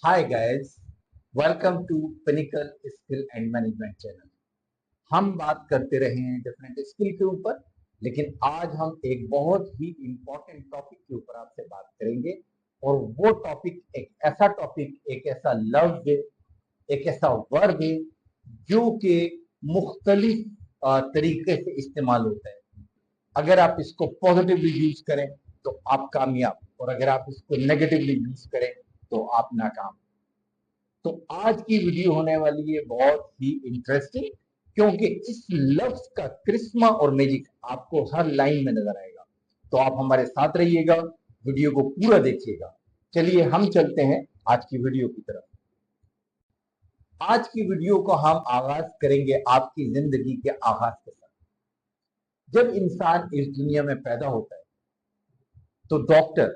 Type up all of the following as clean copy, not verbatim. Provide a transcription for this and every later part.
Hi guys, welcome to Pinnacle skill and management channel. हम बात करते रहे हैं डिफरेंट स्किल के ऊपर, लेकिन आज हम एक बहुत ही इम्पोर्टेंट टॉपिक के ऊपर आपसे बात करेंगे। और वो टॉपिक एक ऐसा लफ्ज है, एक ऐसा वर्ब है जो कि मुख्तलिफ तरीके से इस्तेमाल होता है। अगर आप इसको पॉजिटिवली यूज करें तो आप कामयाब, और अगर आप इसको नेगेटिवली यूज करें तो आप नाकाम। तो आज की वीडियो होने वाली है बहुत ही इंटरेस्टिंग, क्योंकि इस लफ्ज का क्रिस्मा और मैजिक आपको हर लाइन में नजर आएगा। तो आप हमारे साथ रहिएगा, वीडियो को पूरा देखिएगा। चलिए हम चलते हैं आज की वीडियो की तरफ। आज की वीडियो को हम आगाज करेंगे आपकी जिंदगी के आगाज के साथ। जब इंसान इस दुनिया में पैदा होता है तो डॉक्टर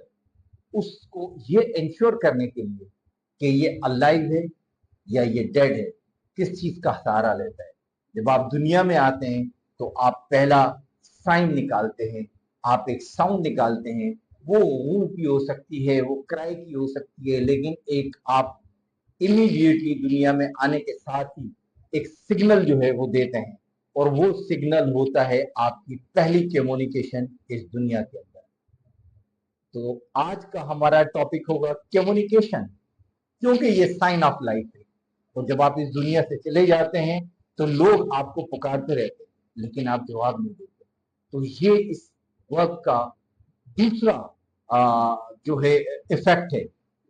उसको ये इंश्योर करने के लिए कि ये अलाइव है या ये डेड है, किस चीज का सहारा लेता है। जब आप दुनिया में आते हैं तो आप पहला साइन निकालते हैं, आप एक साउंड निकालते हैं। वो ऊ की हो सकती है, वो क्राई की हो सकती है, लेकिन एक आप इमीडिएटली दुनिया में आने के साथ ही एक सिग्नल जो है वो देते हैं, और वो सिग्नल होता है आपकी पहली कम्युनिकेशन इस दुनिया के अंदर। तो आज का हमारा टॉपिक होगा कम्युनिकेशन, क्योंकि ये साइन ऑफ लाइफ है। तो जब आप इस दुनिया से चले जाते हैं तो लोग आपको पुकारते रहते हैं, लेकिन आप जवाब नहीं देते। तो ये इस वर्क का दूसरा जो है इफेक्ट है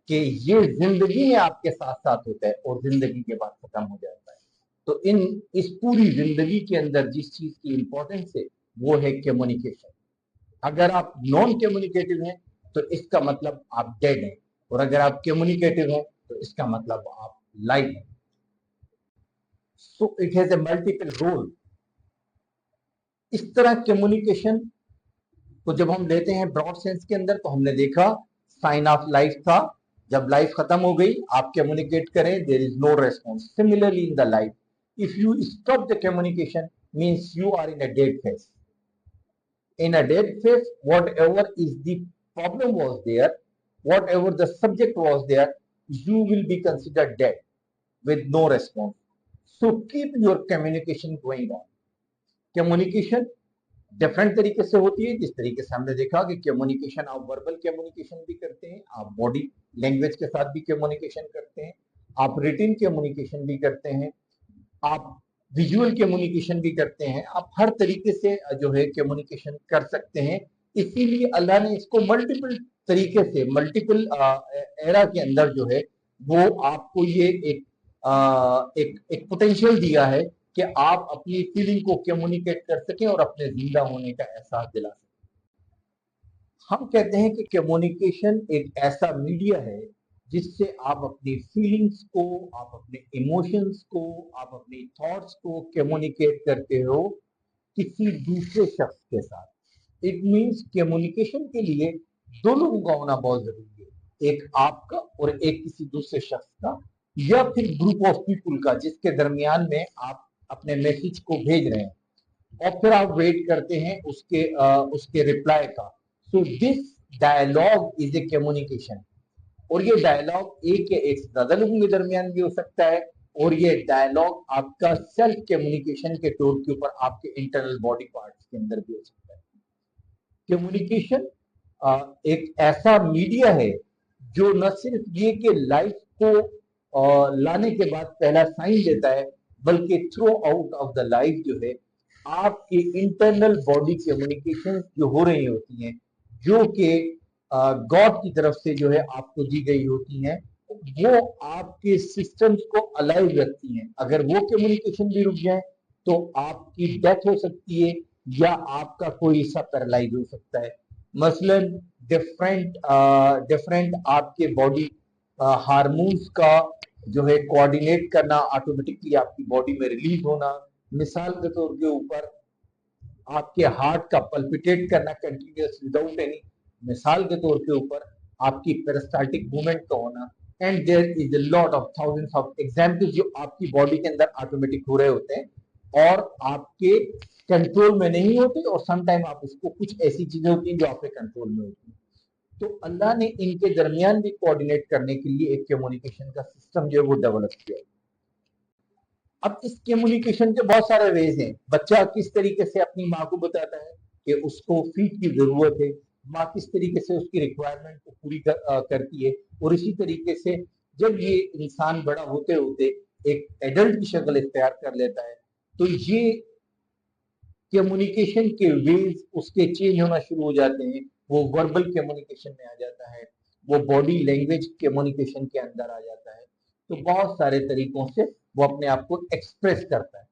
कि ये जिंदगी में आपके साथ साथ होता है और जिंदगी के बाद खत्म हो जाता है। तो इस पूरी जिंदगी के अंदर जिस चीज की इंपॉर्टेंस है वो है कम्युनिकेशन। अगर आप नॉन कम्युनिकेटिव हैं तो इसका मतलब आप डेड हैं, और अगर आप कम्युनिकेटिव हैं तो इसका मतलब आप लाइव हैं। So it has a multiple role. इस तरह कम्युनिकेशन को जब हम लेते हैं ब्रॉड सेंस के अंदर, तो हमने देखा साइन ऑफ लाइफ था। जब लाइफ खत्म हो गई, आप कम्युनिकेट करें, there is no response. Similarly in the life, if you stop the communication means you are in a dead phase. In a dead phase, whatever is the problem was there, whatever the subject was there, you will be considered dead with no response. So keep your communication going on. Communication different तरीके से होती है। जिस तरीके से हमने देखा कि कम्युनिकेशन, आप वर्बल कम्युनिकेशन भी करते हैं, आप बॉडी लैंग्वेज के साथ भी कम्युनिकेशन करते हैं, आप रिटन कम्युनिकेशन भी करते हैं, आप विजुअल कम्युनिकेशन भी करते हैं। आप हर तरीके से जो है कम्युनिकेशन कर सकते हैं। इसीलिए अल्लाह ने इसको मल्टीपल तरीके से, मल्टीपल एरा के अंदर जो है वो आपको ये एक पोटेंशियल दिया है कि आप अपनी फीलिंग को कम्युनिकेट कर सकें और अपने जिंदा होने का एहसास दिला सकें। हम कहते हैं कि कम्युनिकेशन एक ऐसा मीडिया है जिससे आप अपनी फीलिंग्स को, आप अपने इमोशंस को, आप अपनी थॉट्स को कम्युनिकेट करते हो किसी दूसरे शख्स के साथ। इट मीन्स कम्युनिकेशन के लिए दो लोगों का होना बहुत जरूरी है, एक आपका और एक किसी दूसरे शख्स का, या फिर ग्रुप ऑफ पीपुल का, जिसके दरमियान में आप अपने मैसेज को भेज रहे हैं, और फिर आप वेट करते हैं उसके रिप्लाई का। So this dialogue is a communication. और ये डायलॉग एक या एक से ज्यादा लोगों के दरमियान भी हो सकता है, और ये डायलॉग आपका सेल्फ कम्युनिकेशन के तौर के ऊपर आपके इंटरनल बॉडी पार्ट्स के अंदर भी हो सकता है। कम्युनिकेशन एक ऐसा मीडिया है जो न सिर्फ ये कि लाइफ को लाने के बाद पहला साइन देता है, बल्कि through out of the life जो है आपकी इंटरनल बॉडी कम्युनिकेशन जो हो रही होती हैं, जो कि गॉड की तरफ से जो है आपको दी गई होती हैं, वो आपके सिस्टम्स को अलाइव रखती हैं। अगर वो कम्युनिकेशन भी रुक जाए तो आपकी डेथ हो सकती है, या आपका कोई हिस्सा पैरालाइज हो सकता है। मसलन डिफरेंट डिफरेंट आपके बॉडी हार्मोन्स का जो है कोऑर्डिनेट करना, ऑटोमेटिकली आपकी बॉडी में रिलीज होना। मिसाल के तौर के ऊपर आपके हार्ट का पल्पिटेट करना कंटिन्यूअस विदाउट एनी। मिसाल के तौर के ऊपर आपकी पेरिस्टाल्टिक मूवमेंट का होना। And there is a lot of thousands of examples जो आपकी बॉडी के अंदर ऑटोमेटिक हो रहे होते हैं और आपके कंट्रोल में नहीं होते, और समटाइम आप उसको, कुछ ऐसी चीजें होती हैं जो आपके कंट्रोल में होती हैं। तो अल्लाह ने इनके दरमियान भी कोऑर्डिनेट करने के लिए एक कम्युनिकेशन का सिस्टम जो है वो डेवलप किया। अब इस कम्युनिकेशन के बहुत सारे वेज हैं। बच्चा किस तरीके से अपनी माँ को बताता है कि उसको फीड की जरूरत है, माँ किस तरीके से उसकी रिक्वायरमेंट को पूरी करती है, और इसी तरीके से जब ये इंसान बड़ा होते होते एक एडल्ट की शक्ल इख्तियार कर लेता है, तो ये कम्युनिकेशन के वेज उसके चेंज होना शुरू हो जाते हैं। वो वर्बल कम्युनिकेशन में आ जाता है, वो बॉडी लैंग्वेज कम्युनिकेशन के अंदर आ जाता है। तो बहुत सारे तरीकों से वो अपने आप को एक्सप्रेस करता है।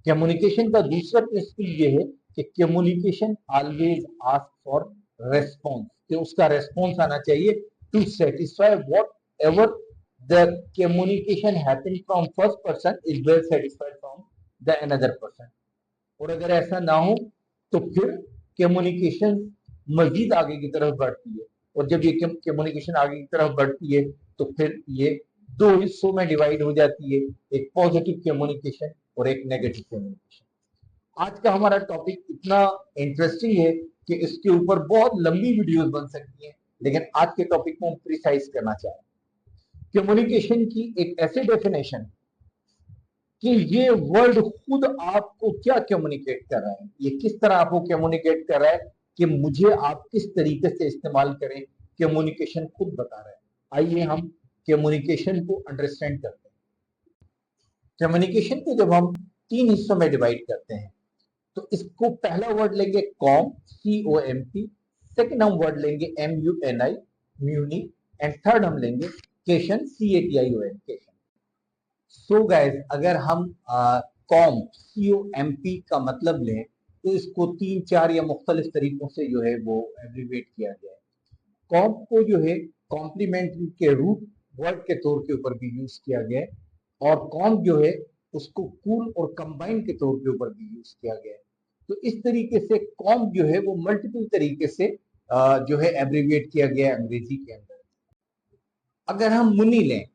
कम्युनिकेशन का दूसरा प्रिंसिपल ये है कि communication always ask for response, कि उसका रेस्पॉन्स आना चाहिए to satisfy whatever the communication happen from first person is well satisfied from the another person. और अगर ऐसा ना हो तो फिर कम्युनिकेशन मजीद आगे की तरफ बढ़ती है, और जब ये कम्युनिकेशन आगे की तरफ बढ़ती है तो फिर ये दो हिस्सों में डिवाइड हो जाती है, एक पॉजिटिव कम्युनिकेशन और एक नेगेटिव कम्युनिकेशन। आज का हमारा टॉपिक इतना इंटरेस्टिंग है कि इसके ऊपर बहुत लंबी वीडियोस बन सकती हैं, लेकिन आज के टॉपिक को हम प्रिसाइज करना चाह रहे हैं। कम्युनिकेशन की एक ऐसी डेफिनेशन कि ये वर्ड खुद आपको क्या कम्युनिकेट कर रहा है, ये किस तरह आपको कम्युनिकेट कर रहा है कि मुझे आप किस तरीके से इस्तेमाल करें, कम्युनिकेशन खुद बता रहा है। आइए हम कम्युनिकेशन को अंडरस्टैंड करते हैं। कम्युनिकेशन को जब हम तीन हिस्सों में डिवाइड करते हैं, तो इसको पहला वर्ड लेंगे कॉम, COMP, सेकंड हम वर्ड लेंगे MUNI, म्यूनी, एंड थर्ड हम लेंगे केशन, CATION, केशन। सो गाइस, अगर हम कॉम, COMP का मतलब लें तो इसको तीन चार या मुख्तलिफ तरीकों से जो है वो एब्रीवेट किया गया है। कॉम को जो है कॉम्प्लीमेंट्री के रूट वर्ड के तौर के ऊपर भी यूज किया गया है, और कॉम जो है उसको कूल और कंबाइन के तौर के ऊपर भी यूज किया गया है। तो इस तरीके से कॉम जो है वो मल्टीपल तरीके से जो है एब्रीवेट किया गया है अंग्रेजी के अंदर। अगर हम मुनी लें,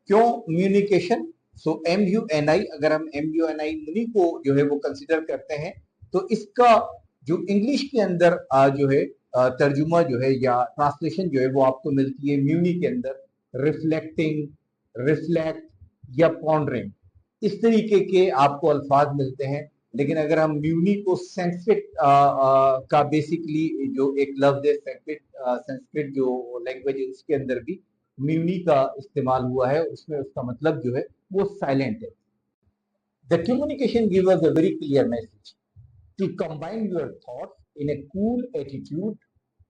क्यों म्यूनिकेशन, सो MUNI, अगर हम MUNI मुनि को जो है वो कंसिडर करते हैं तो इसका जो इंग्लिश के अंदर जो है तर्जुमा जो है या ट्रांसलेशन जो है वो आपको मिलती है म्यूनी के अंदर, रिफ्लेक्टिंग, रिफ्लेक्ट या पॉन्डरिंग, इस तरीके के आपको अल्फाज मिलते हैं। लेकिन अगर हम म्यूनी को संस्कृत का बेसिकली जो एक लफ्ज है, संस्कृत जो लैंग्वेज है उसके अंदर भी म्यूनी का इस्तेमाल हुआ है, उसमें उसका मतलब जो है वो साइलेंट है। The communication give us a very clear message to combine your thoughts in a cool attitude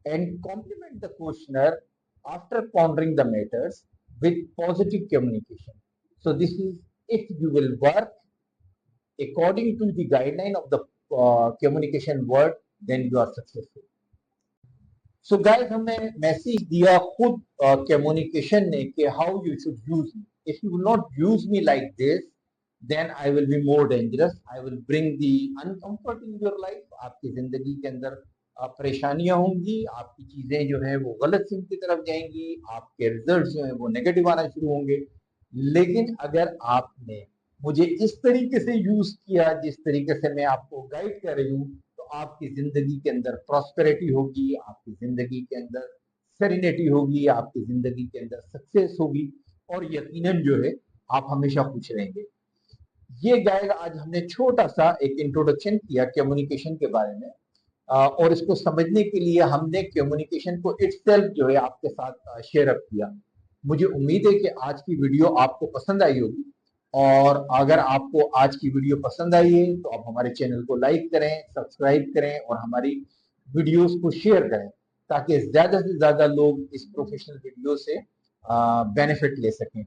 and compliment the questioner after pondering the matters with positive communication. So this is, if you will work according to the guideline of the communication word, then you are successful. So guys, हमें message दिया खुद communication ने कि how you should use me. If you will not use me like this, then I will be more dangerous, I will bring the uncomfort in your life. आपकी जिंदगी के अंदर परेशानियां होंगी, आपकी चीजें जो है वो गलत सिम की तरफ जाएंगी, आपके रिजल्ट जो है वो नेगेटिव आना शुरू होंगे। लेकिन अगर आपने मुझे इस तरीके से यूज किया जिस तरीके से मैं आपको गाइड कर रही हूँ, तो आपकी जिंदगी के अंदर प्रॉस्पेरिटी होगी, आपकी जिंदगी के अंदर सेरेनिटी होगी, आपकी जिंदगी के अंदर सक्सेस होगी, और यकीनन जो है आप हमेशा खुश रहेंगे। ये गाइड आज हमने छोटा सा एक इंट्रोडक्शन किया कम्युनिकेशन के बारे में, और इसको समझने के लिए हमने कम्युनिकेशन को इटसेल्फ जो है आपके साथ शेयर अप किया। मुझे उम्मीद है कि आज की वीडियो आपको पसंद आई होगी, और अगर आपको आज की वीडियो पसंद आई है तो आप हमारे चैनल को लाइक करें, सब्सक्राइब करें और हमारी वीडियोस को शेयर करें, ताकि ज्यादा से ज्यादा लोग इस प्रोफेशनल वीडियो से बेनिफिट ले सकें।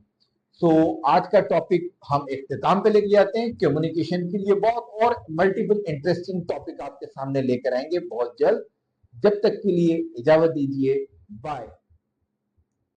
सो आज का टॉपिक हम इख्तिताम पे लेके जाते हैं। कम्युनिकेशन के लिए बहुत और मल्टीपल इंटरेस्टिंग टॉपिक आपके सामने लेकर आएंगे बहुत जल्द। जब तक के लिए इजाजत दीजिए, बाय।